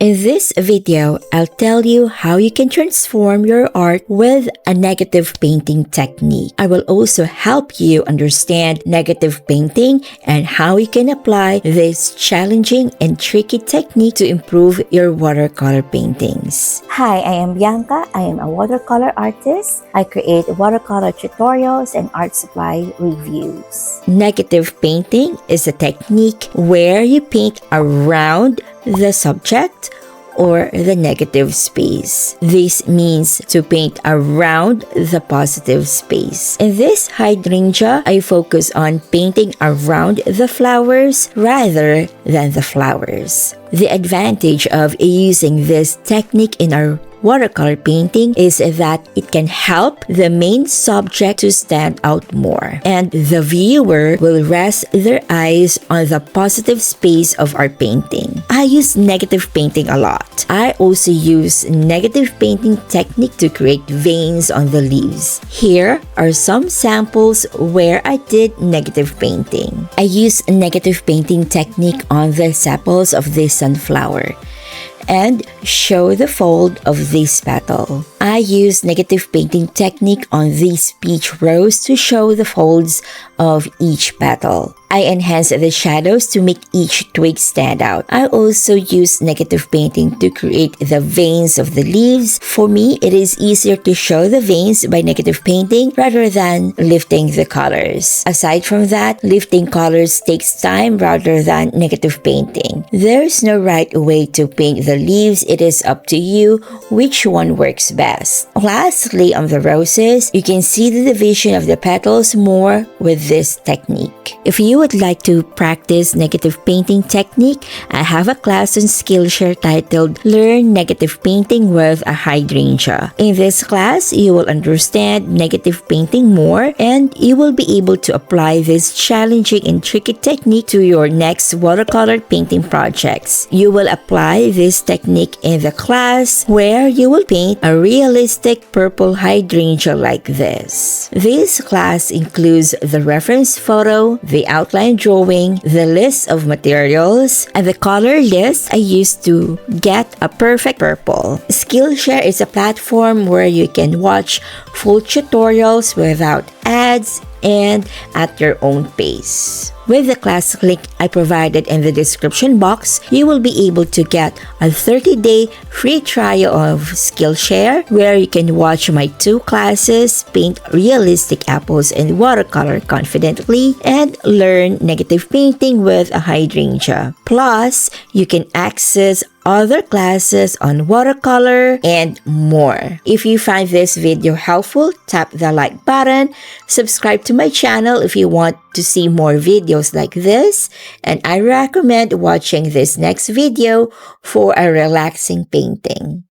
In this video, I'll tell you how you can transform your art with a negative painting technique. I will also help you understand negative painting and how you can apply this challenging and tricky technique to improve your watercolor paintings. Hi, I am Bianca. I am a watercolor artist. I create watercolor tutorials and art supply reviews. Negative painting is a technique where you paint around the subject or the negative space. This means to paint around the positive space. In this hydrangea, I focus on painting around the flowers rather than the flowers. The advantage of using this technique in our watercolor painting is that it can help the main subject to stand out more, and the viewer will rest their eyes on the positive space of our painting. I use negative painting a lot. I also use negative painting technique to create veins on the leaves. Here are some samples where I did negative painting. I use negative painting technique on the sepals of this sunflower and show the fold of this petal. I use negative painting technique on this peach rose to show the folds of each petal. I enhance the shadows to make each twig stand out. I also use negative painting to create the veins of the leaves. For me, it is easier to show the veins by negative painting rather than lifting the colors. Aside from that, lifting colors takes time rather than negative painting. There is no right way to paint the leaves. It is up to you which one works best. Lastly, on the roses, you can see the division of the petals more with this technique. If you would like to practice negative painting technique, I have a class on Skillshare titled Learn Negative Painting with a Hydrangea. In this class, you will understand negative painting more and you will be able to apply this challenging and tricky technique to your next watercolor painting projects. You will apply this technique in the class where you will paint a realistic purple hydrangea like this. This class includes the reference photo, the outline drawing, the list of materials, and the color list I used to get a perfect purple. Skillshare is a platform where you can watch full tutorials without ads and at your own pace. With the class link I provided in the description box, you will be able to get a 30-day free trial of Skillshare where you can watch my 2 classes, paint realistic apples in watercolor confidently, and learn negative painting with a hydrangea. Plus, you can access other classes on watercolor and more. If you find this video helpful, tap the like button, subscribe to my channel if you want to see more videos like this, and I recommend watching this next video for a relaxing painting.